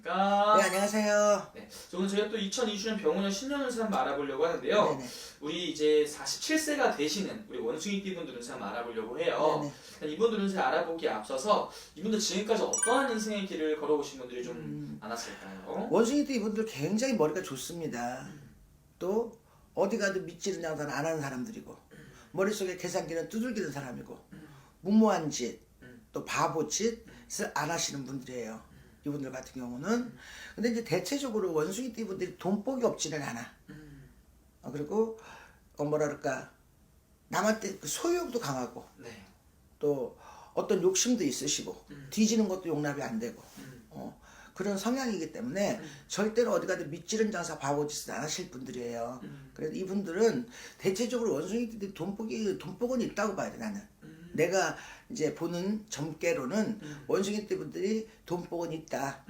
안녕하십니까? 네, 안녕하세요. 네, 오늘 저희가 또 2020년 병원년 신년운세 한번 알아보려고 하는데요. 네네. 우리 이제 47세가 되시는 우리 원숭이띠 분들 운세 한번 알아보려고 해요. 네네. 일단 이분들 운세 알아보기에 앞서서 이분들 지금까지 어떠한 인생의 길을 걸어오신 분들이 좀 많았을까요? 원숭이도 이분들 굉장히 머리가 좋습니다. 또 어디 가도 밑지른 양산 안 하는 사람들이고 머릿속에 계산기는 두들기는 사람이고 무모한 짓, 또 바보 짓을 안 하시는 분들이에요. 이분들 같은 경우는. 근데 이제 대체적으로 원숭이띠 분들이 돈복이 없지는 않아. 그리고 뭐라 그럴까, 남한테 그 소유욕도 강하고 네. 또 어떤 욕심도 있으시고 뒤지는 것도 용납이 안 되고 그런 성향이기 때문에 절대로 어디 가도 밑지른 장사 바보짓을 안 하실 분들이에요. 그래서 이분들은 대체적으로 원숭이들이 돈복은 있다고 봐야 돼. 나는 내가 이제 보는 점괘로는 원숭이들 분들이 돈복은 있다.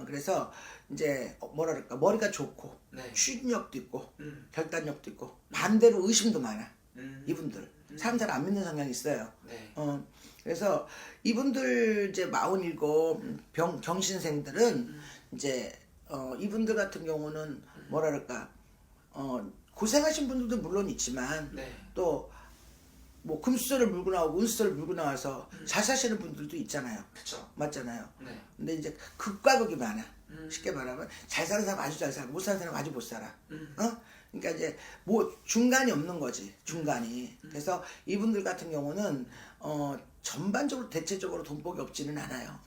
그래서 이제 뭐라 그럴까, 머리가 좋고 네. 추진력도 있고 결단력도 있고 반대로 의심도 많아. 이분들 사람 잘 안 믿는 성향이 있어요. 네. 그래서 이분들 이제 47 경신생들은 이제 이분들 같은 경우는 뭐라 그럴까, 고생하신 분들도 물론 있지만 네. 또 뭐 금수저를 물고 나오고 은수저를 물고 나와서 잘 사시는 분들도 있잖아요. 그쵸. 맞잖아요. 네. 근데 이제 극과 극이 많아. 쉽게 말하면 잘 사는 사람 아주 잘 살고 못 사는 사람 아주 못 살아. 그러니까 이제 뭐 중간이 없는 거지. 중간이. 그래서 이분들 같은 경우는 전반적으로 대체적으로 돈복이 없지는 않아요.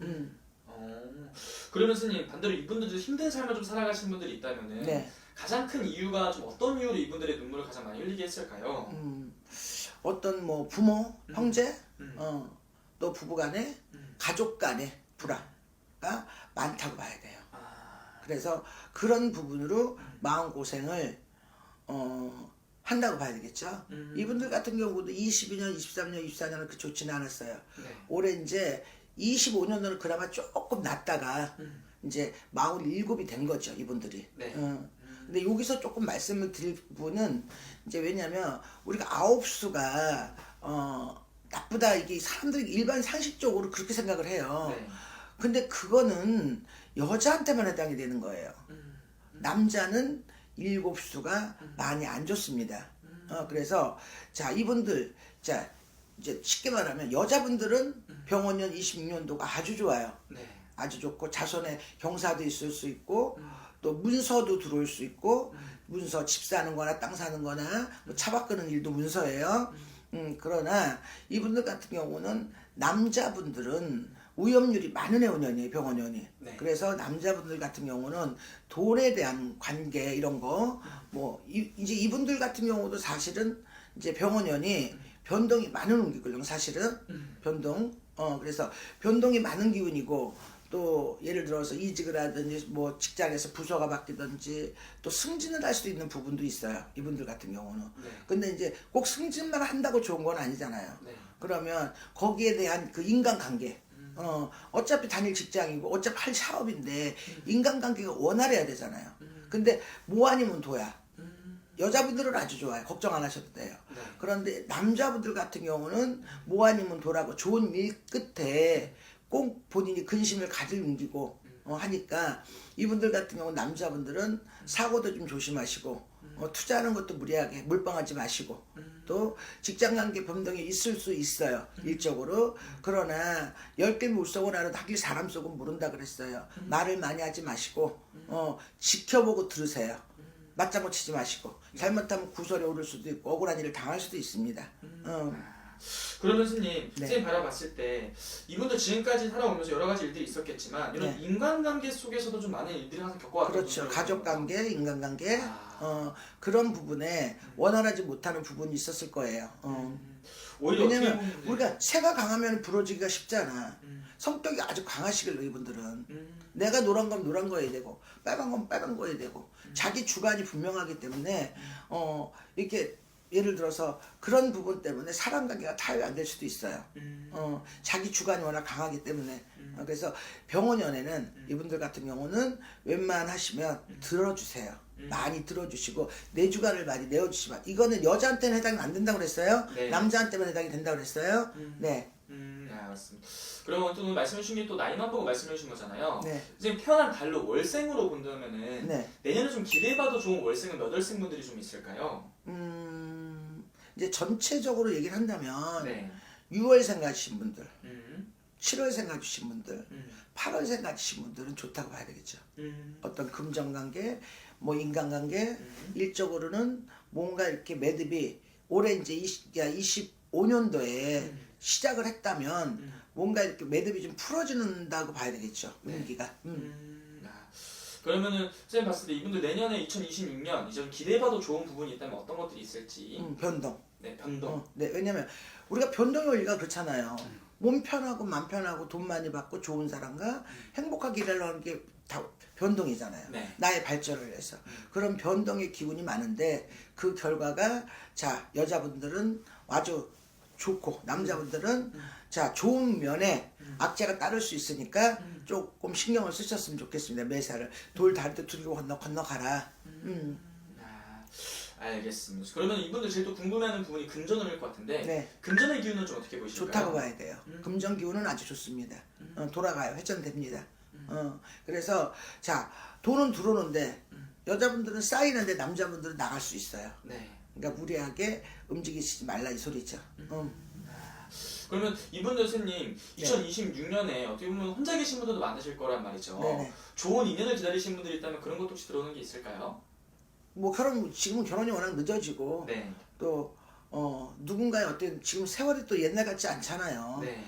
그러면 스님 반대로 이분들도 힘든 삶을 좀 살아가시는 분들이 있다면은 네. 가장 큰 이유가 좀 어떤 이유로 이분들의 눈물을 가장 많이 흘리게 했을까요? 어떤 뭐 부모, 형제, 또 부부간에 가족간의 불화가 많다고 봐야 돼요. 그래서 그런 부분으로 마음고생을 한다고 봐야 되겠죠. 이분들 같은 경우도 22년, 23년, 24년은 그 좋지는 않았어요. 네. 올해 이제 25년도는 그나마 조금 낫다가 이제 47이 된 거죠, 이분들이. 네. 근데 여기서 조금 말씀을 드릴 부분은 이제 왜냐면 우리가 9수가 나쁘다, 이게 사람들이 일반 상식적으로 그렇게 생각을 해요. 네. 근데 그거는 여자한테만 해당이 되는 거예요. 남자는 7수가 많이 안 좋습니다. 그래서 자, 이분들 자 이제 쉽게 말하면 여자분들은 병원년 26년도가 아주 좋아요. 네. 아주 좋고 자손의 경사도 있을 수 있고 또 문서도 들어올 수 있고 문서, 집 사는 거나 땅 사는 거나 뭐 차 바꾸는 일도 문서예요. 그러나 이분들 같은 경우는 남자분들은 위험률이 많은 해운년이에요, 병원년이. 네. 그래서 남자분들 같은 경우는 돈에 대한 관계 이런 거 뭐 이제 이분들 같은 경우도 사실은 이제 병원년이 변동이 많은 운기거든요, 사실은. 변동. 그래서 변동이 많은 기운이고 또 예를 들어서 이직을 하든지 뭐 직장에서 부서가 바뀌든지 또 승진을 할 수도 있는 부분도 있어요, 이분들 같은 경우는. 네. 근데 이제 꼭 승진만 한다고 좋은 건 아니잖아요. 네. 그러면 거기에 대한 그 인간관계, 어차피 다닐 직장이고 어차피 할 사업인데 인간관계가 원활해야 되잖아요. 근데 뭐 아니면 도야. 여자분들은 아주 좋아요. 걱정 안 하셔도 돼요. 네. 그런데 남자분들 같은 경우는 뭐 아니면 도라고 좋은 일 끝에 꼭 본인이 근심을 가질 옮기고 하니까 이분들 같은 경우 남자분들은 사고도 좀 조심하시고 투자하는 것도 무리하게 몰빵하지 마시고 또 직장관계 변동이 있을 수 있어요, 일적으로. 그러나 10개 물속은 알아도 하길 사람 속은 모른다 그랬어요. 말을 많이 하지 마시고 지켜보고 들으세요. 맞장구 치지 마시고. 잘못하면 구설에 오를 수도 있고 억울한 일을 당할 수도 있습니다. 그러면 스님, 네. 선생님 바라봤을 때 이분들 지금까지 살아오면서 여러 가지 일들이 있었겠지만 이런 네. 인간관계 속에서도 좀 많은 일들이 항상 겪어왔던 그렇죠. 분들이 가족관계, 인간관계, 아. 그런 부분에 원활하지 못하는 부분이 있었을 거예요. 오히려 왜냐면 어떻게 보면 우리가 새가 강하면 부러지기가 쉽잖아. 성격이 아주 강하시길래 이분들은 내가 노란 건 노란 거여야 되고 빨간 건 빨간 거여야 되고 자기 주관이 분명하기 때문에 이렇게 예를 들어서 그런 부분 때문에 사람 관계가 타협이 안 될 수도 있어요. 자기 주관이 워낙 강하기 때문에. 그래서 병원연애는 이분들 같은 경우는 웬만하시면 들어주세요. 많이 들어주시고 내 주관을 많이 내어주시면, 이거는 여자한테는 해당이 안 된다고 그랬어요. 네. 남자한테만 해당이 된다고 그랬어요. 네. 알았습니다. 그러면 또 말씀해 주신 게 또 나이만 보고 말씀해 주신 거잖아요. 네. 지금 태어난 달로 월생으로 본다면은 네. 내년에 좀 기대해봐도 좋은 월생은 몇 월생분들이 좀 있을까요? 이제 전체적으로 얘기를 한다면 네. 6월생 가지신 분들, 음. 7월생 가지신 분들, 음. 8월생 가지신 분들은 좋다고 봐야 되겠죠. 음. 어떤 금전관계, 뭐 인간관계, 일적으로는 뭔가 이렇게 매듭이 올해 이제 25년도에 시작을 했다면 뭔가 이렇게 매듭이 좀 풀어진다고 봐야 되겠죠. 운기가. 아, 그러면은 선생님 봤을 때 이분들 내년에 2026년 이제 좀 기대해봐도 좋은 부분이 있다면 어떤 것들이 있을지. 변동. 네, 변동. 네, 왜냐면 우리가 변동의 원리가 그렇잖아요. 몸 편하고 맘 편하고 돈 많이 받고 좋은 사람과 행복하게 일하려는 게 다 변동이잖아요. 네. 나의 발전을 위해서. 그런 변동의 기운이 많은데 그 결과가 자 여자분들은 아주 좋고 남자분들은 자 좋은 면에 악재가 따를 수 있으니까 조금 신경을 쓰셨으면 좋겠습니다. 매사를 돌 다리도 두리고 건너가라. 아, 알겠습니다. 그러면 이분들 제일 또 궁금해하는 부분이 금전운일 것 같은데 네. 금전의 기운은 좀 어떻게 보이실까요? 좋다고 봐야 돼요. 금전 기운은 아주 좋습니다. 돌아가요. 회전됩니다. 그래서 자 돈은 들어오는데 여자분들은 쌓이는데 남자분들은 나갈 수 있어요. 네. 그러니까 무리하게 움직이시지 말라 이 소리죠. 그러면 이분들 선생님 2026년에 어떻게 보면 혼자 계신 분들도 많으실 거란 말이죠. 네네. 좋은 인연을 기다리시는 분들이 있다면 그런 것도 혹시 들어오는 게 있을까요? 뭐 지금은 결혼이 워낙 늦어지고 네. 또 누군가의 어떤 지금 세월이 또 옛날 같지 않잖아요. 네.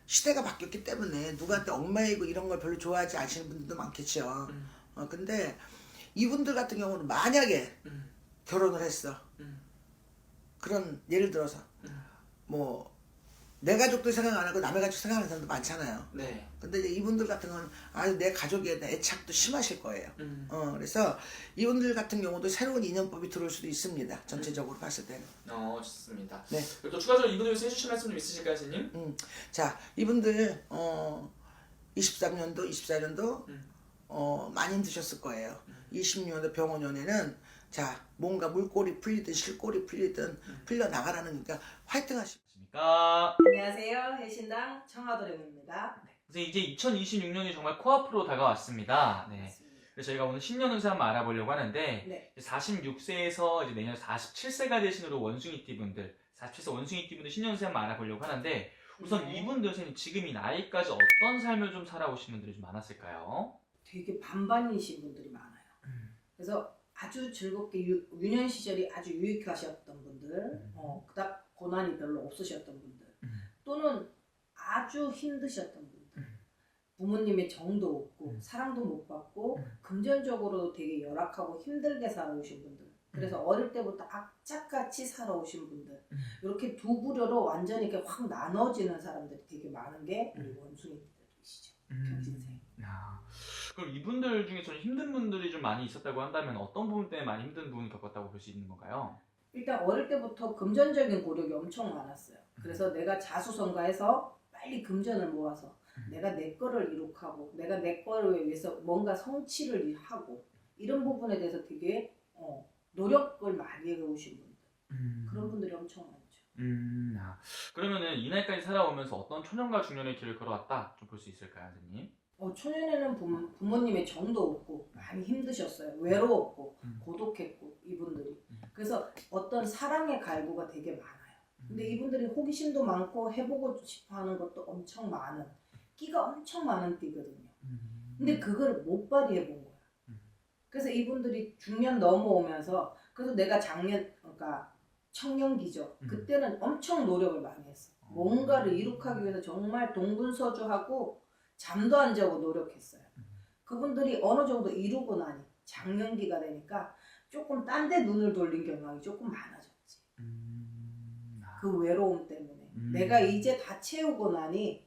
시대가 바뀌었기 때문에 누구한테 얽매이고 이런 걸 별로 좋아하지 않으시는 분들도 많겠죠. 근데 이분들 같은 경우는 만약에 결혼을 했어. 그런 예를 들어서 뭐 내 가족들 생각 안 하고 남의 가족 생각하는 사람도 많잖아요. 네. 근데 이제 이분들 같은 경우는 아주 내 가족에 대한 애착도 심하실 거예요. 그래서 이분들 같은 경우도 새로운 인연법이 들어올 수도 있습니다. 전체적으로 봤을 때는. 좋습니다. 네. 그리고 또 추가적으로 이분들 위해서 해주실 말씀 좀 있으실까요, 선생님? 자, 이분들 23년도, 24년도 많이 힘드셨을 거예요. 26년도 병원년에는 자 뭔가 물꼬리 풀리든 실꼬리 풀리든 풀려 나가라는 그러니까 화이팅 하시고. 안녕하세요. 해신당 청아도령입니다. 선생님 이제 2026년이 정말 코앞으로 다가왔습니다. 네. 그래서 저희가 오늘 신년 운세 한번 알아보려고 하는데 네. 46세에서 이제 내년 47세가 되신으로 원숭이띠 분들 47세 원숭이띠 분들 신년 운세 한번 알아보려고 하는데 우선 네. 이분들 선생님 지금 이 나이까지 어떤 삶을 좀 살아오신 분들이 좀 많았을까요? 되게 반반이신 분들이 많아요. 그래서 아주 즐겁게 유년 시절이 아주 유익하셨던 분들, 그닥 고난이 별로 없으셨던 분들, 또는 아주 힘드셨던 분들, 부모님의 정도 없고 사랑도 못 받고 금전적으로 되게 열악하고 힘들게 살아오신 분들, 그래서 어릴 때부터 악착같이 살아오신 분들, 이렇게 두 부류로 완전히 이렇게 확 나눠지는 사람들이 되게 많은 게 우리 원숭이들이시죠. 경진생. 그럼 이분들 중에 좀 힘든 분들이 좀 많이 있었다고 한다면 어떤 부분 때문에 많이 힘든 부분을 겪었다고 볼 수 있는 건가요? 일단 어릴 때부터 금전적인 고력이 엄청 많았어요. 그래서 내가 자수성가해서 빨리 금전을 모아서 내가 내 거를 이룩하고 내가 내 거를 위해서 뭔가 성취를 하고 이런 부분에 대해서 되게 노력을 많이 해오신 분들, 그런 분들이 엄청 많죠. 그러면은 이 나이까지 살아오면서 어떤 초년과 중년의 길을 걸어왔다 좀 볼 수 있을까요, 선생님? 초년에는 부모님의 정도 없고 많이 힘드셨어요. 외로웠고 고독했고 이분들이. 그래서 어떤 사랑의 갈구가 되게 많아요. 근데 이분들이 호기심도 많고 해보고 싶어하는 것도 엄청 많은, 끼가 엄청 많은 띠거든요. 근데 그걸 못 발휘해 본 거야. 그래서 이분들이 중년 넘어오면서, 그래서 내가 그러니까 청년기죠. 그때는 엄청 노력을 많이 했어. 뭔가를 이룩하기 위해서 정말 동분서주하고 잠도 안 자고 노력했어요. 그분들이 어느 정도 이루고 나니 장년기가 되니까 조금 딴 데 눈을 돌린 경향이 조금 많아졌지. 그 외로움 때문에. 내가 이제 다 채우고 나니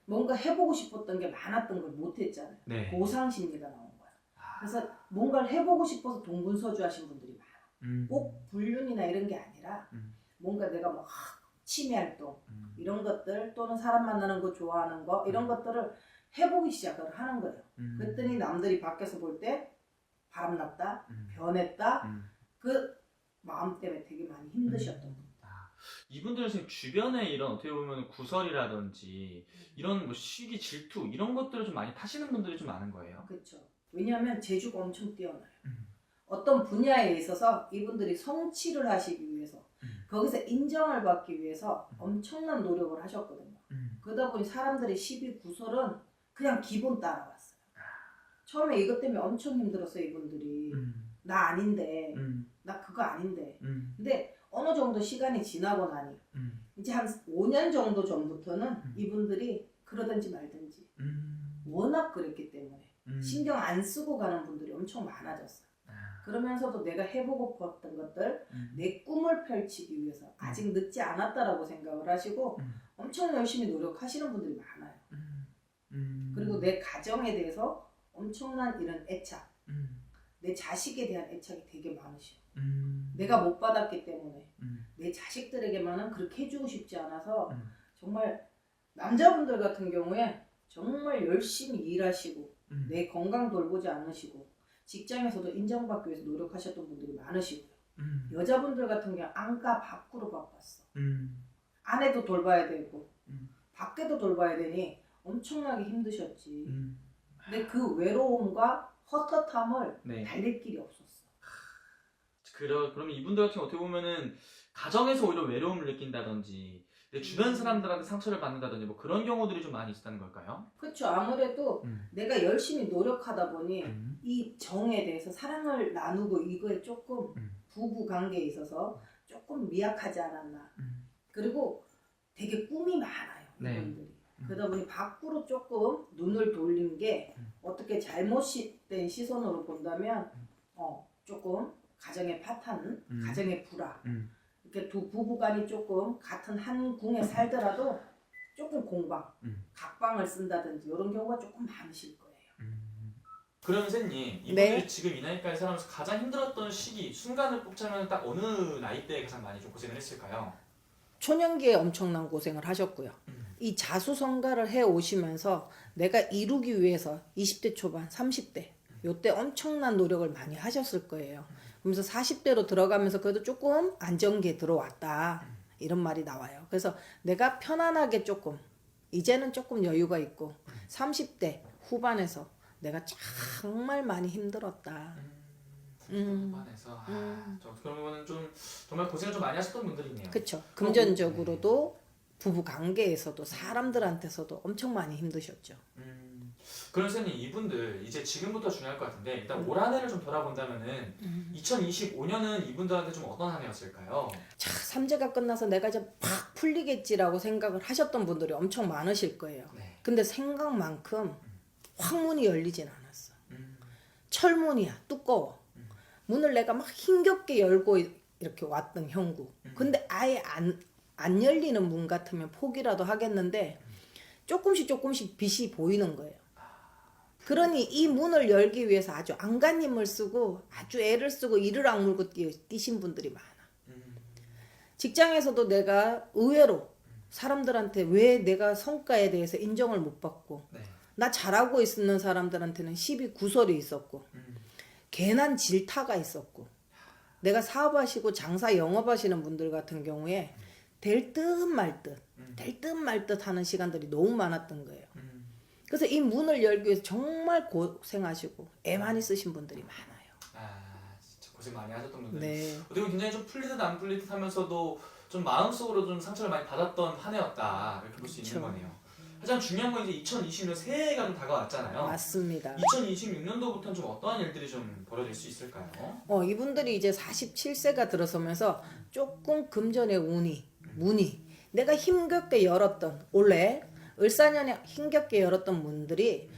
뭔가 해보고 싶었던 게 많았던 걸 못했잖아요. 네. 보상심리가 나온 거야. 그래서 뭔가를 해보고 싶어서 동분서주 하신 분들이 많아. 꼭 불륜이나 이런 게 아니라 뭔가 내가 뭐 취미활동 이런 것들, 또는 사람 만나는 거 좋아하는 거, 이런 것들을 해보기 시작을 하는 거예요. 그랬더니 남들이 밖에서 볼 때 바람났다, 변했다, 그 마음 때문에 되게 많이 힘드셨던 분. 이분들은 지금 주변에 이런 어떻게 보면 구설이라든지 이런 뭐 시기 질투 이런 것들을 좀 많이 타시는 분들이 좀 많은 거예요. 그렇죠. 왜냐하면 재주가 엄청 뛰어나요. 음. 어떤 분야에 있어서 이분들이 성취를 하시기 위해서 거기서 인정을 받기 위해서 엄청난 노력을 하셨거든요. 그러다 보니 사람들의 시비 구설은 그냥 기본 따라왔어요. 처음에 이것 때문에 엄청 힘들었어요. 이분들이 나 아닌데 나 그거 아닌데 근데 어느 정도 시간이 지나고 나니 이제 한 5년 정도 전부터는 이분들이 그러든지 말든지 워낙 그랬기 때문에 신경 안 쓰고 가는 분들이 엄청 많아졌어요. 그러면서도 내가 해보고 싶었던 것들 내 꿈을 펼치기 위해서 아직 늦지 않았다라고 생각을 하시고 엄청 열심히 노력하시는 분들이 많아요. 그리고 내 가정에 대해서 엄청난 이런 애착, 내 자식에 대한 애착이 되게 많으시고 내가 못 받았기 때문에 내 자식들에게만은 그렇게 해주고 싶지 않아서 정말 남자분들 같은 경우에 정말 열심히 일하시고 내 건강 돌보지 않으시고 직장에서도 인정받기 위해서 노력하셨던 분들이 많으시고요. 여자분들 같은 경우 안과 밖으로 바빴어. 아내도 돌봐야 되고 밖에도 돌봐야 되니 엄청나게 힘드셨지. 근데 그 외로움과 헛헛함을 네. 달랠 길이 없었어. 그러면 이분들 같은 경우 어떻게 보면은 가정에서 오히려 외로움을 느낀다든지 내 주변 사람들한테 상처를 받는다든지 뭐 그런 경우들이 좀 많이 있다는 걸까요? 그렇죠. 아무래도 내가 열심히 노력하다 보니 이 정에 대해서 사랑을 나누고 이거에 조금 부부 관계에 있어서 조금 미약하지 않았나. 그리고 되게 꿈이 많아요. 네. 이분들이. 그러다 보니 밖으로 조금 눈을 돌린 게 어떻게 잘못된 시선으로 본다면 조금 가정의 파탄, 가정의 불화 이렇게 두 부부간이 조금 같은 한 궁에 살더라도 조금 공방, 각방을 쓴다든지 이런 경우가 조금 많으실 거예요. 그러면 선생님 이분들이 네. 지금 이 나이까지 살아면서 가장 힘들었던 시기, 순간을 꼽자면 딱 어느 나이대에 가장 많이 좀 고생을 했을까요? 초년기에 엄청난 고생을 하셨고요. 이 자수성가를 해 오시면서 내가 이루기 위해서 20대 초반, 30대 요때 엄청난 노력을 많이 하셨을 거예요. 그러면서 40대로 들어가면서 그래도 조금 안정기에 들어왔다 이런 말이 나와요. 그래서 내가 편안하게 조금 이제는 조금 여유가 있고 30대 후반에서 내가 정말 많이 힘들었다. 후반에서 그러면 좀 정말 고생을 좀 많이 하셨던 분들이네요. 그렇죠. 금전적으로도 부부 관계에서도 사람들한테서도 엄청 많이 힘드셨죠. 그럼 선생님 이분들 이제 지금부터 중요할 것 같은데 일단 올 한 해를 좀 돌아본다면은 2025년은 이분들한테 좀 어떤 한 해였을까요? 자, 삼재가 끝나서 내가 이제 팍 풀리겠지라고 생각을 하셨던 분들이 엄청 많으실 거예요. 네. 근데 생각만큼 황문이 열리진 않았어. 철문이야, 두꺼워. 문을 내가 막 힘겹게 열고 이렇게 왔던 형국. 근데 아예 안 열리는 문 같으면 포기라도 하겠는데 조금씩 빛이 보이는 거예요. 그러니 이 문을 열기 위해서 아주 안간힘을 쓰고 아주 애를 쓰고 이를 악물고 뛰신 분들이 많아. 직장에서도 내가 의외로 사람들한테 왜 내가 성과에 대해서 인정을 못 받고 네. 나 잘하고 있는 사람들한테는 시비 구설이 있었고 괜한 질타가 있었고 내가 사업하시고 장사 영업하시는 분들 같은 경우에 될 듯 말 듯 하는 시간들이 너무 많았던 거예요. 그래서 이 문을 열기 위해서 정말 고생하시고 애 많이 쓰신 분들이 많아요. 진짜 고생 많이 하셨던 분들. 네. 어떻게 보면 굉장히 좀 풀리듯 안 풀리듯 하면서도 좀 마음속으로 좀 상처를 많이 받았던 한 해였다 이렇게 볼 수 있는 그쵸. 거네요. 가장 중요한 건 이제 2020년 새해가 좀 다가왔잖아요. 맞습니다. 2026년도부터는 좀 어떠한 일들이 좀 벌어질 수 있을까요? 이분들이 이제 47세가 들어서면서 조금 금전의 문이 내가 힘겹게 열었던 원래 을사년에 힘겹게 열었던 문들이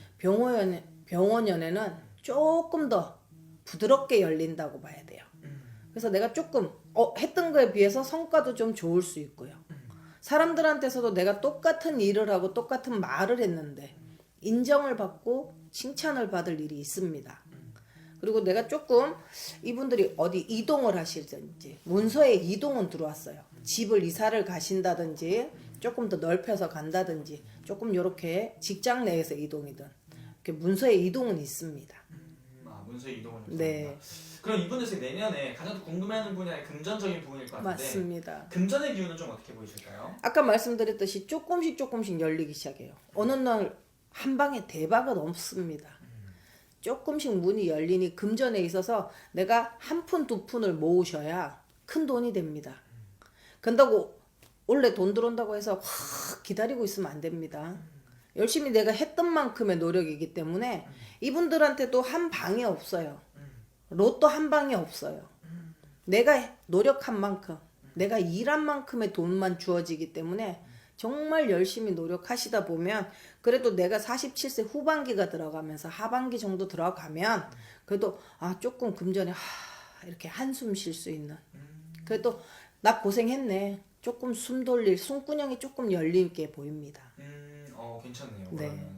병원연에는 조금 더 부드럽게 열린다고 봐야 돼요. 그래서 내가 조금 했던 거에 비해서 성과도 좀 좋을 수 있고요. 사람들한테서도 내가 똑같은 일을 하고 똑같은 말을 했는데 인정을 받고 칭찬을 받을 일이 있습니다. 그리고 내가 조금 이분들이 어디 이동을 하시든지 문서에 이동은 들어왔어요. 집을 이사를 가신다든지 조금 더 넓혀서 간다든지 조금 이렇게 직장 내에서 이동이든 이렇게 문서에 이동은 있습니다. 문서의 이동을 네. 그럼 이분들 내년에 가장 궁금해하는 분야의 금전적인 부분일 것 같은데 맞습니다. 금전의 기운은 좀 어떻게 보이실까요? 아까 말씀드렸듯이 조금씩 열리기 시작해요. 어느 날 한 방에 대박은 없습니다. 조금씩 문이 열리니 금전에 있어서 내가 한 푼 두 푼을 모으셔야 큰 돈이 됩니다. 그런다고 원래 돈 들어온다고 해서 확 기다리고 있으면 안 됩니다. 열심히 내가 했던 만큼의 노력이기 때문에 이분들한테도 한 방이 없어요. 로또 한 방이 없어요. 내가 노력한 만큼, 내가 일한 만큼의 돈만 주어지기 때문에 정말 열심히 노력하시다 보면 그래도 내가 47세 후반기가 들어가면서 하반기 정도 들어가면 그래도 조금 금전에 이렇게 한숨 쉴 수 있는, 그래도 나 고생했네, 조금 숨 돌릴 숨구녕이 조금 열리게 보입니다. 괜찮네요. 네.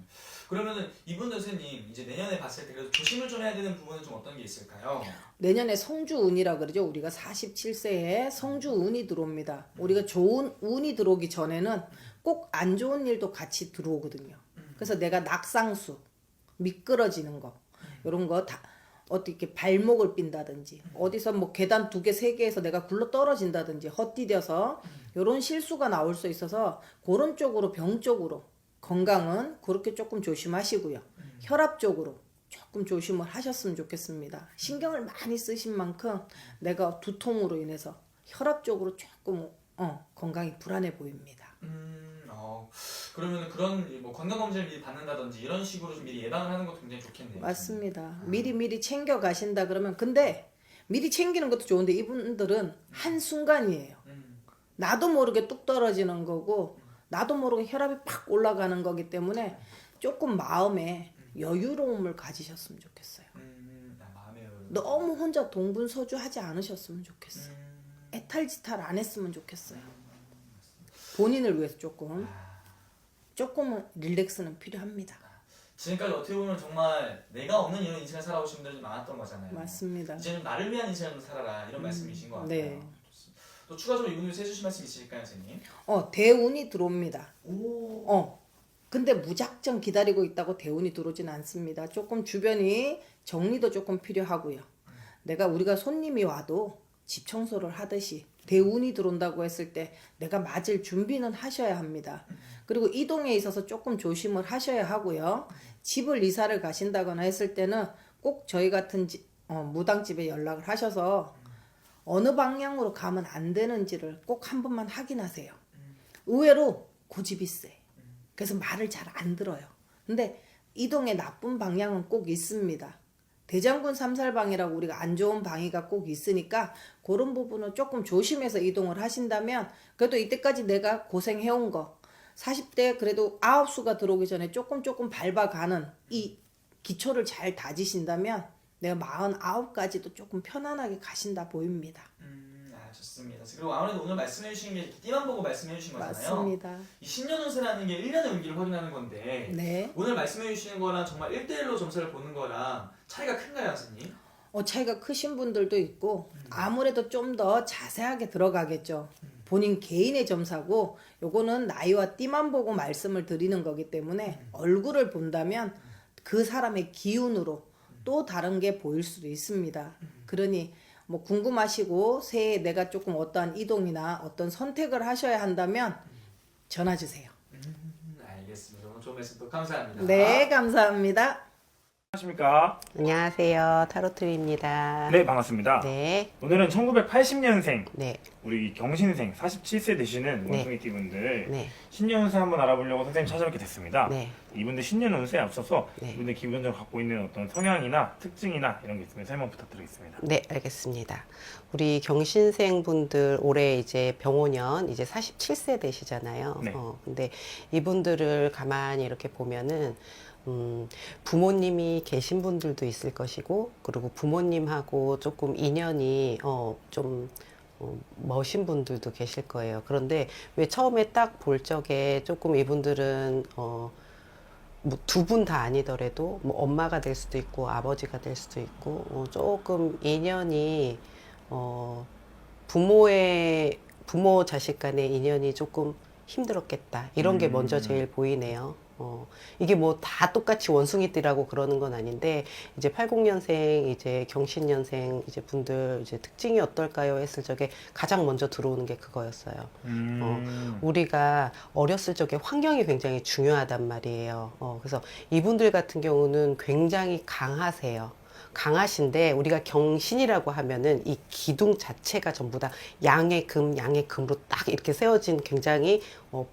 그러면은 이분들 선생님 이제 내년에 봤을 때 그래도 조심을 좀 해야 되는 부분은 좀 어떤 게 있을까요? 내년에 성주운이라 그러죠. 우리가 47세에 성주운이 들어옵니다. 우리가 좋은 운이 들어오기 전에는 꼭 안 좋은 일도 같이 들어오거든요. 그래서 내가 낙상수, 미끄러지는 거, 이런 거 다 어떻게 발목을 삔다든지 어디서 뭐 계단 2개, 3개에서 내가 굴러 떨어진다든지 헛디뎌서 이런 실수가 나올 수 있어서 그런 쪽으로 병 쪽으로 건강은 그렇게 조금 조심하시고요. 혈압 쪽으로 조금 조심을 하셨으면 좋겠습니다. 신경을 많이 쓰신 만큼 내가 두통으로 인해서 혈압 쪽으로 조금 건강이 불안해 보입니다. 그러면 그런 뭐 건강검진을 미리 받는다든지 이런 식으로 좀 미리 예방을 하는 것도 굉장히 좋겠네요. 맞습니다. 미리 챙겨 가신다 그러면, 근데 미리 챙기는 것도 좋은데 이분들은 한순간이에요. 나도 모르게 뚝 떨어지는 거고 나도 모르게 혈압이 팍 올라가는 거기 때문에 조금 마음에 여유로움을 가지셨으면 좋겠어요. 마음의 여유. 너무 혼자 동분서주하지 않으셨으면 좋겠어요. 애탈지탈 안 했으면 좋겠어요. 본인을 위해서 조금은 릴렉스는 필요합니다. 지금까지 어떻게 보면 정말 내가 없는 이런 인생을 살아오신 분들이 많았던 거잖아요. 맞습니다. 이제는 나를 위한 인생을 살아라 이런 말씀이신 것 같아요. 네. 또 추가적으로 이분들 해주실 말씀 있으실까요, 선생님? 대운이 들어옵니다. 오. 근데 무작정 기다리고 있다고 대운이 들어오진 않습니다. 조금 주변이 정리도 조금 필요하고요. 우리가 손님이 와도 집 청소를 하듯이 대운이 들어온다고 했을 때 내가 맞을 준비는 하셔야 합니다. 그리고 이동에 있어서 조금 조심을 하셔야 하고요. 집을 이사를 가신다거나 했을 때는 꼭 저희 같은 무당집에 연락을 하셔서 어느 방향으로 가면 안 되는지를 꼭 한 번만 확인하세요. 의외로 고집이 세. 그래서 말을 잘 안 들어요. 근데 이동의 나쁜 방향은 꼭 있습니다. 대장군 삼살방이라고 우리가 안 좋은 방위가 꼭 있으니까 그런 부분은 조금 조심해서 이동을 하신다면 그래도 이때까지 내가 고생해온 거 40대 그래도 아홉수가 들어오기 전에 조금 밟아가는 이 기초를 잘 다지신다면 내가 49까지도 조금 편안하게 가신다 보입니다. 좋습니다. 그리고 아무래도 오늘 말씀해 주신 게 띠만 보고 말씀해 주신 거잖아요. 맞습니다. 이 신년운세라는 게 1년의 운기를 확인하는 건데 네. 오늘 말씀해 주시는 거랑 정말 1대1로 점수를 보는 거랑 차이가 큰가요, 선생님? 차이가 크신 분들도 있고 아무래도 좀 더 자세하게 들어가겠죠. 본인 개인의 점사고 요거는 나이와 띠만 보고 말씀을 드리는 거기 때문에 얼굴을 본다면 그 사람의 기운으로 또 다른 게 보일 수도 있습니다. 그러니 뭐 궁금하시고 새해 내가 조금 어떠한 이동이나 어떤 선택을 하셔야 한다면 전화 주세요. 알겠습니다. 오늘 좋은 말씀 또 감사합니다. 네, 감사합니다. 안녕하십니까? 안녕하세요. 타로트입니다. 네, 반갑습니다. 네. 오늘은 1980년생 네. 우리 경신생 47세 되시는 네. 원숭이 띠분들 네. 신년운세 한번 알아보려고 선생님 찾아뵙게 됐습니다. 네. 이분들 신년운세에 앞서서 네. 이분들 기본적으로 갖고 있는 어떤 성향이나 특징이나 이런 게 있으면 설명 부탁드리겠습니다. 네, 알겠습니다. 우리 경신생 분들 올해 이제 병오년 이제 47세 되시잖아요. 네. 근데 이분들을 가만히 이렇게 보면은 부모님이 계신 분들도 있을 것이고, 그리고 부모님하고 조금 인연이 좀 머신 분들도 계실 거예요. 그런데 왜 처음에 딱 볼 적에 조금 이분들은 뭐 두 분 다 아니더라도 뭐 엄마가 될 수도 있고 아버지가 될 수도 있고 조금 인연이 부모 자식 간의 인연이 조금 힘들었겠다 이런 게 먼저 제일 보이네요. 이게 뭐 다 똑같이 원숭이띠라고 그러는 건 아닌데, 이제 80년생, 이제 경신년생, 이제 분들, 이제 특징이 어떨까요? 했을 적에 가장 먼저 들어오는 게 그거였어요. 우리가 어렸을 적에 환경이 굉장히 중요하단 말이에요. 그래서 이분들 같은 경우는 굉장히 강하세요. 강하신데, 우리가 경신이라고 하면은 이 기둥 자체가 전부 다 양의 금으로 딱 이렇게 세워진 굉장히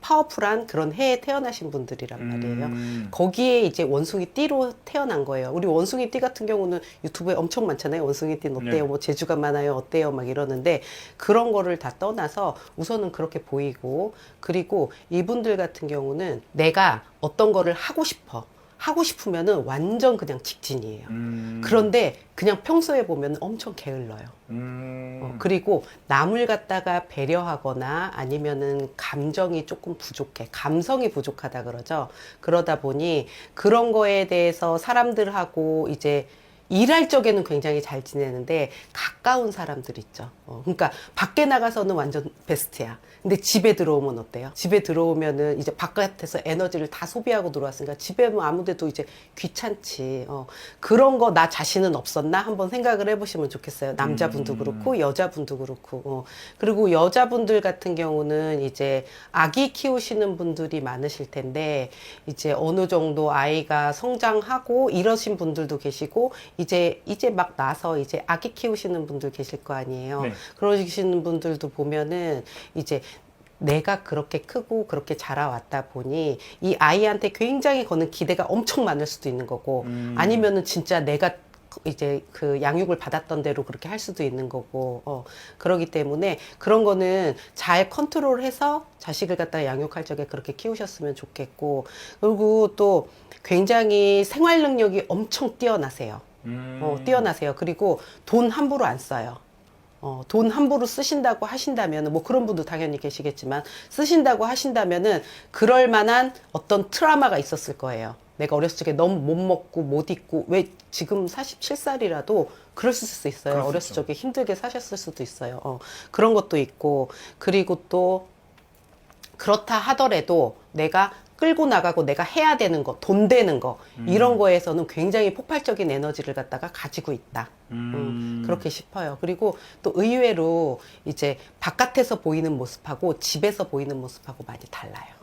파워풀한 그런 해에 태어나신 분들이란 말이에요. 거기에 이제 원숭이 띠로 태어난 거예요. 우리 원숭이 띠 같은 경우는 유튜브에 엄청 많잖아요. 원숭이 띠는 어때요? 네. 뭐 재주가 많아요? 어때요? 막 이러는데, 그런 거를 다 떠나서 우선은 그렇게 보이고, 그리고 이분들 같은 경우는 내가 어떤 거를 하고 싶으면은 완전 그냥 직진이에요. 그런데 그냥 평소에 보면 엄청 게을러요. 그리고 남을 갖다가 배려하거나 아니면은 감정이 조금 부족해. 감성이 부족하다 그러죠. 그러다 보니 그런 거에 대해서 사람들하고 이제 일할 적에는 굉장히 잘 지내는데, 가까운 사람들 있죠. 그러니까 밖에 나가서는 완전 베스트야. 근데 집에 들어오면 어때요? 집에 들어오면은 이제 바깥에서 에너지를 다 소비하고 들어왔으니까 집에 뭐 아무데도 이제 귀찮지. 그런 거 나 자신은 없었나? 한번 생각을 해보시면 좋겠어요. 남자분도 그렇고 여자분도 그렇고. 그리고 여자분들 같은 경우는 이제 아기 키우시는 분들이 많으실 텐데, 이제 어느 정도 아이가 성장하고 이러신 분들도 계시고, 이제 막 나서 이제 아기 키우시는 분들 계실 거 아니에요. 네. 그러시는 분들도 보면은 이제 내가 그렇게 크고 그렇게 자라왔다 보니 이 아이한테 굉장히 거는 기대가 엄청 많을 수도 있는 거고, 아니면은 진짜 내가 이제 그 양육을 받았던 대로 그렇게 할 수도 있는 거고, 그러기 때문에 그런 거는 잘 컨트롤해서 자식을 갖다가 양육할 적에 그렇게 키우셨으면 좋겠고, 그리고 또 굉장히 생활 능력이 엄청 뛰어나세요. 뛰어나세요. 그리고 돈 함부로 안 써요. 돈 함부로 쓰신다고 하신다면, 뭐 그런 분도 당연히 계시겠지만, 쓰신다고 하신다면은 그럴 만한 어떤 트라우마가 있었을 거예요. 내가 어렸을 적에 너무 못 먹고 못 입고, 왜 지금 47살이라도 그럴 수 있어요. 그럴 수 어렸을 있죠. 적에 힘들게 사셨을 수도 있어요. 그런 것도 있고, 그리고 또 그렇다 하더라도 내가 끌고 나가고 내가 해야 되는 거, 돈 되는 거, 이런 거에서는 굉장히 폭발적인 에너지를 갖다가 가지고 있다. 그렇게 싶어요. 그리고 또 의외로 이제 바깥에서 보이는 모습하고 집에서 보이는 모습하고 많이 달라요.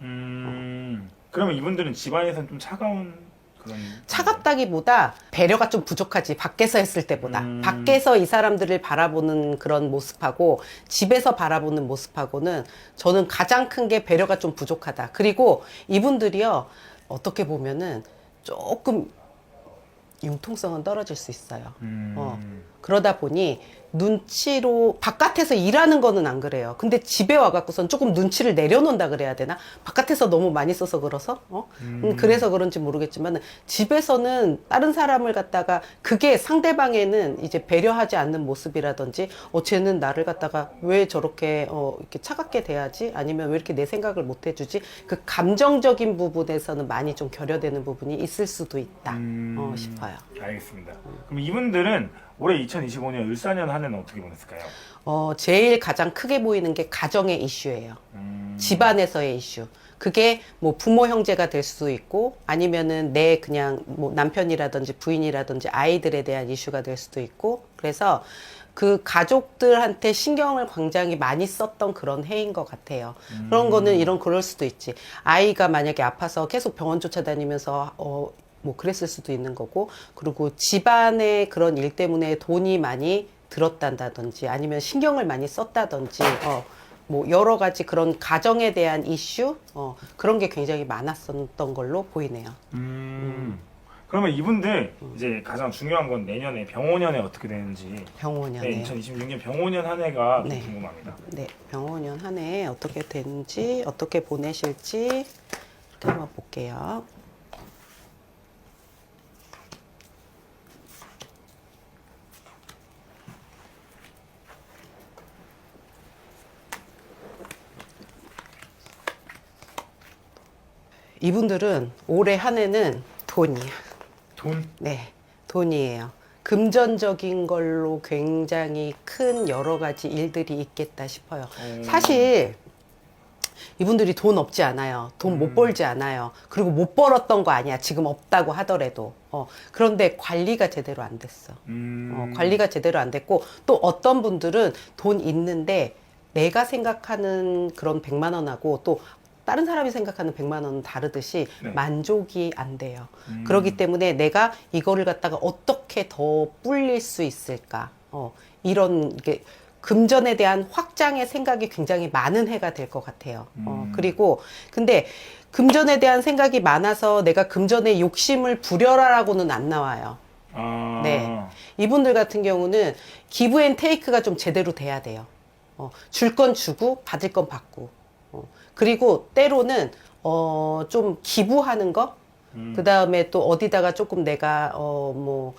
그러면 이분들은 집안에서는 좀 차가운 그런 차갑다기보다 배려가 좀 부족하지, 밖에서 했을 때보다. 밖에서 이 사람들을 바라보는 그런 모습하고 집에서 바라보는 모습하고는 저는 가장 큰 게 배려가 좀 부족하다. 그리고 이분들이요, 어떻게 보면은 조금 융통성은 떨어질 수 있어요. 그러다 보니 눈치로, 바깥에서 일하는 거는 안 그래요. 근데 집에 와갖고선 조금 눈치를 내려놓는다 그래야 되나? 바깥에서 너무 많이 써서 그래서? 그래서 그런지 모르겠지만, 집에서는 다른 사람을 갖다가, 그게 상대방에는 이제 배려하지 않는 모습이라든지, 쟤는 나를 갖다가 왜 저렇게, 이렇게 차갑게 대하지? 아니면 왜 이렇게 내 생각을 못 해주지? 그 감정적인 부분에서는 많이 좀 결여되는 부분이 있을 수도 있다. 싶어요. 알겠습니다. 그럼 이분들은 올해 2025년 을사년 한 해는 어떻게 보냈을까요? 제일 가장 크게 보이는 게 가정의 이슈예요. 집안에서의 이슈. 그게 뭐 부모 형제가 될 수도 있고, 아니면은 내 그냥 뭐 남편이라든지 부인이라든지 아이들에 대한 이슈가 될 수도 있고, 그래서 그 가족들한테 신경을 굉장히 많이 썼던 그런 해인 것 같아요. 그런 거는 그럴 수도 있지. 아이가 만약에 아파서 계속 병원 쫓아다니면서 뭐 그랬을 수도 있는 거고, 그리고 집안의 그런 일 때문에 돈이 많이 들었다든지, 아니면 신경을 많이 썼다든지, 뭐 여러 가지 그런 가정에 대한 이슈, 그런 게 굉장히 많았었던 걸로 보이네요. 그러면 이분들 이제 가장 중요한 건 내년에 병오년에 어떻게 되는지. 병오년에. 네, 2026년 병오년 한 해가 좀 네. 궁금합니다. 네, 병오년 한 해 어떻게 되는지, 어떻게 보내실지 이렇게 한번 볼게요. 이분들은 올해 한 해는 돈이야. 돈? 네, 돈이에요. 금전적인 걸로 굉장히 큰 여러 가지 일들이 있겠다 싶어요. 사실 이분들이 돈 없지 않아요. 돈 못 벌지 않아요. 그리고 못 벌었던 거 아니야. 지금 없다고 하더라도. 그런데 관리가 제대로 안 됐어. 관리가 제대로 안 됐고, 또 어떤 분들은 돈 있는데 내가 생각하는 그런 100만 원하고 또 다른 사람이 생각하는 100만 원은 다르듯이 네. 만족이 안 돼요. 그렇기 때문에 내가 이거를 갖다가 어떻게 더 불릴 수 있을까? 이런 게 금전에 대한 확장의 생각이 굉장히 많은 해가 될 것 같아요. 그리고 근데 금전에 대한 생각이 많아서 내가 금전에 욕심을 부려라라고는 안 나와요. 아. 네. 이분들 같은 경우는 기브 앤 테이크가 좀 제대로 돼야 돼요. 줄 건 주고 받을 건 받고. 그리고 때로는 좀 기부하는 거, 그 다음에 또 어디다가 조금 내가 뭐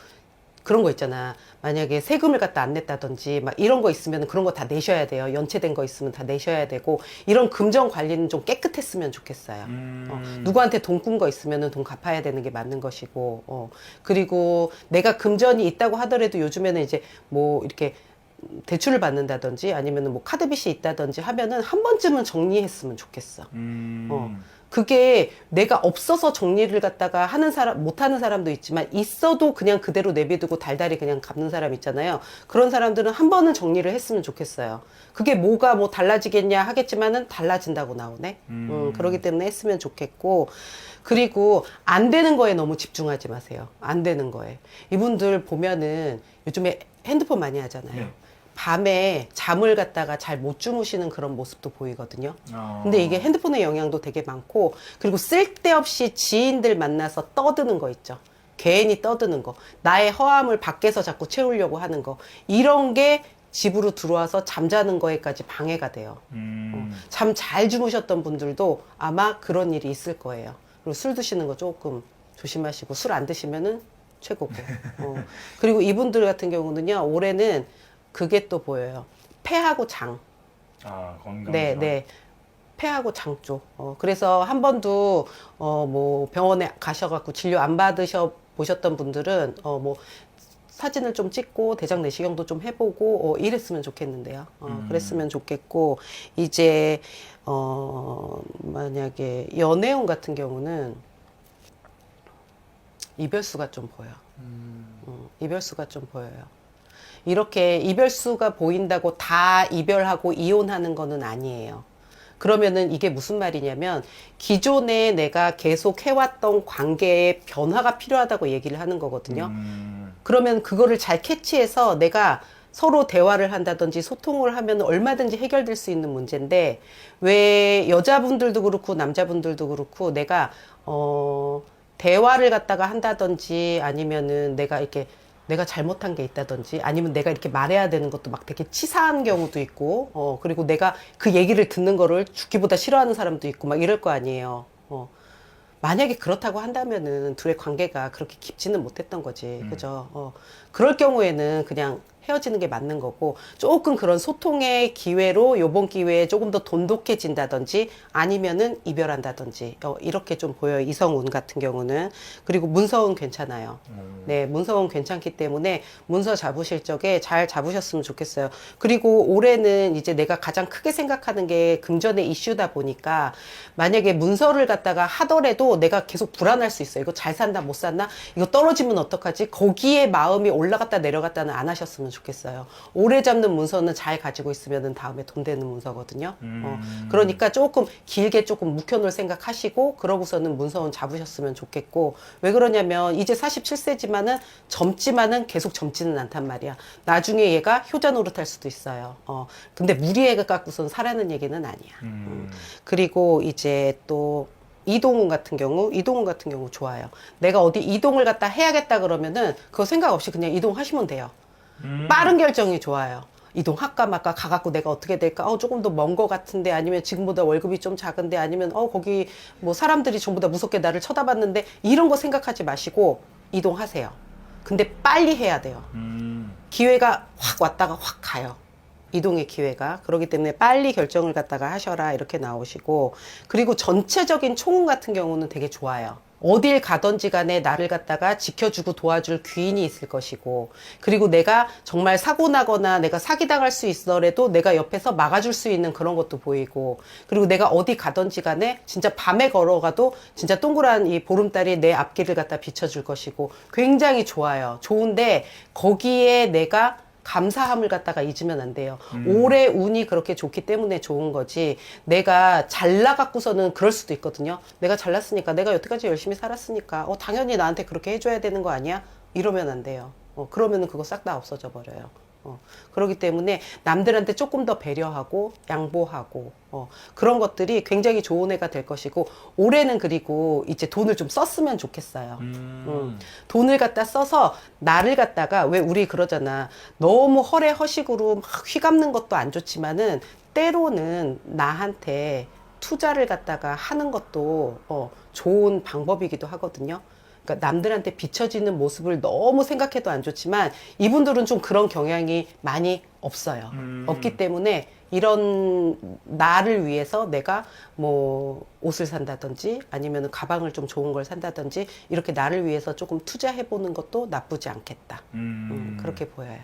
그런 거 있잖아. 만약에 세금을 갖다 안 냈다든지 막 이런 거 있으면 그런 거 다 내셔야 돼요. 연체된 거 있으면 다 내셔야 되고, 이런 금전 관리는 좀 깨끗했으면 좋겠어요. 누구한테 돈 꾼 거 있으면 돈 갚아야 되는 게 맞는 것이고, 그리고 내가 금전이 있다고 하더라도 요즘에는 이제 뭐 이렇게 대출을 받는다든지 아니면은 뭐 카드빚이 있다든지 하면은 한 번쯤은 정리했으면 좋겠어. 그게 내가 없어서 정리를 갖다가 하는 사람, 못 하는 사람도 있지만, 있어도 그냥 그대로 내비두고 달달이 그냥 갚는 사람 있잖아요. 그런 사람들은 한 번은 정리를 했으면 좋겠어요. 그게 뭐가 뭐 달라지겠냐 하겠지만은 달라진다고 나오네. 그렇기 때문에 했으면 좋겠고, 그리고 안 되는 거에 너무 집중하지 마세요. 안 되는 거에. 이분들 보면은 요즘에 핸드폰 많이 하잖아요. 네. 밤에 잠을 갖다가 잘 못 주무시는 그런 모습도 보이거든요. 근데 이게 핸드폰의 영향도 되게 많고, 그리고 쓸데없이 지인들 만나서 떠드는 거 있죠. 괜히 떠드는 거. 나의 허함을 밖에서 자꾸 채우려고 하는 거. 이런 게 집으로 들어와서 잠자는 거에까지 방해가 돼요. 잠 잘 주무셨던 분들도 아마 그런 일이 있을 거예요. 그리고 술 드시는 거 조금 조심하시고, 술 안 드시면은 최고고. 그리고 이분들 같은 경우는요, 올해는 그게 또 보여요. 폐하고 장. 아, 건강. 네, 네. 폐하고 장 쪽. 그래서 한 번도 뭐 병원에 가셔갖고 진료 안 받으셔 보셨던 분들은 뭐 사진을 좀 찍고 대장 내시경도 좀 해보고 이랬으면 좋겠는데요. 그랬으면 좋겠고, 이제 만약에 연애운 같은 경우는 이별수가 좀 보여. 이별수가 좀 보여요. 이렇게 이별수가 보인다고 다 이별하고 이혼하는 거는 아니에요. 그러면은 이게 무슨 말이냐면, 기존에 내가 계속 해왔던 관계에 변화가 필요하다고 얘기를 하는 거거든요. 그러면 그거를 잘 캐치해서 내가 서로 대화를 한다든지 소통을 하면 얼마든지 해결될 수 있는 문제인데, 왜 여자분들도 그렇고 남자분들도 그렇고 내가 대화를 갖다가 한다든지 아니면은 내가 잘못한 게 있다든지 아니면 내가 이렇게 말해야 되는 것도 막 되게 치사한 경우도 있고, 그리고 내가 그 얘기를 듣는 거를 죽기보다 싫어하는 사람도 있고 막 이럴 거 아니에요. 만약에 그렇다고 한다면은 둘의 관계가 그렇게 깊지는 못했던 거지. 그죠? 그럴 경우에는 그냥 헤어지는 게 맞는 거고, 조금 그런 소통의 기회로 요번 기회에 조금 더 돈독해진다든지 아니면은 이별한다든지 이렇게 좀 보여요. 이성운 같은 경우는. 그리고 문서운 괜찮아요. 네, 문서운 괜찮기 때문에 문서 잡으실 적에 잘 잡으셨으면 좋겠어요. 그리고 올해는 이제 내가 가장 크게 생각하는 게 금전의 이슈다 보니까, 만약에 문서를 갖다가 하더라도 내가 계속 불안할 수 있어요. 이거 잘 산다 못 산다, 이거 떨어지면 어떡하지, 거기에 마음이 올라갔다 내려갔다는 안 하셨으면 좋겠어요. 오래 잡는 문서는 잘 가지고 있으면 다음에 돈 되는 문서거든요. 그러니까 조금 길게 조금 묵혀놓을 생각하시고, 그러고서는 문서는 잡으셨으면 좋겠고, 왜 그러냐면 이제 47세지만은 젊지만은 계속 젊지는 않단 말이야. 나중에 얘가 효자 노릇할 수도 있어요. 근데 무리해가 갖고선 사라는 얘기는 아니야. 그리고 이제 또 이동훈 같은 경우 좋아요. 내가 어디 이동을 갖다 해야겠다 그러면은 그거 생각 없이 그냥 이동하시면 돼요. 빠른 결정이 좋아요. 이동할까 말까, 가갖고 내가 어떻게 될까, 조금 더 먼 거 같은데, 아니면 지금보다 월급이 좀 작은데, 아니면 거기 뭐 사람들이 전부 다 무섭게 나를 쳐다봤는데, 이런 거 생각하지 마시고 이동하세요. 근데 빨리 해야 돼요. 기회가 확 왔다가 확 가요. 이동의 기회가. 그렇기 때문에 빨리 결정을 갖다가 하셔라, 이렇게 나오시고, 그리고 전체적인 총운 같은 경우는 되게 좋아요. 어딜 가든지 간에 나를 갖다가 지켜주고 도와줄 귀인이 있을 것이고, 그리고 내가 정말 사고 나거나 내가 사기당할 수 있더라도 내가 옆에서 막아줄 수 있는 그런 것도 보이고, 그리고 내가 어디 가든지 간에 진짜 밤에 걸어가도 진짜 동그란 이 보름달이 내 앞길을 갖다 비춰줄 것이고, 굉장히 좋아요. 좋은데 거기에 내가 감사함을 갖다가 잊으면 안 돼요. 올해 운이 그렇게 좋기 때문에 좋은 거지, 내가 잘나갖고서는 그럴 수도 있거든요. 내가 잘났으니까, 내가 여태까지 열심히 살았으니까 당연히 나한테 그렇게 해줘야 되는 거 아니야? 이러면 안 돼요. 그러면은 그거 싹 다 없어져 버려요. 그렇기 때문에 남들한테 조금 더 배려하고 양보하고 그런 것들이 굉장히 좋은 해가 될 것이고, 올해는 그리고 이제 돈을 좀 썼으면 좋겠어요. 돈을 갖다 써서 나를 갖다가, 왜 우리 그러잖아, 너무 허례허식으로 막 휘감는 것도 안 좋지만은 때로는 나한테 투자를 갖다가 하는 것도 좋은 방법이기도 하거든요. 그러니까 남들한테 비춰지는 모습을 너무 생각해도 안 좋지만 이분들은 좀 그런 경향이 많이 없어요. 없기 때문에 이런 나를 위해서 내가 뭐 옷을 산다든지 아니면 가방을 좀 좋은 걸 산다든지 이렇게 나를 위해서 조금 투자해보는 것도 나쁘지 않겠다. 그렇게 보여요.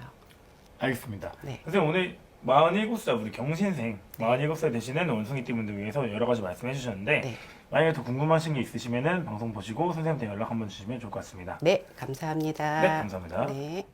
알겠습니다. 네. 선생님 오늘 47살 우리 경신생 47살 되시는 원숭이띠 분들 위해서 여러 가지 말씀해 주셨는데, 네. 만약에 더 궁금하신 게 있으시면은 방송 보시고 선생님한테 연락 한번 주시면 좋을 것 같습니다. 네, 감사합니다. 네, 감사합니다. 네.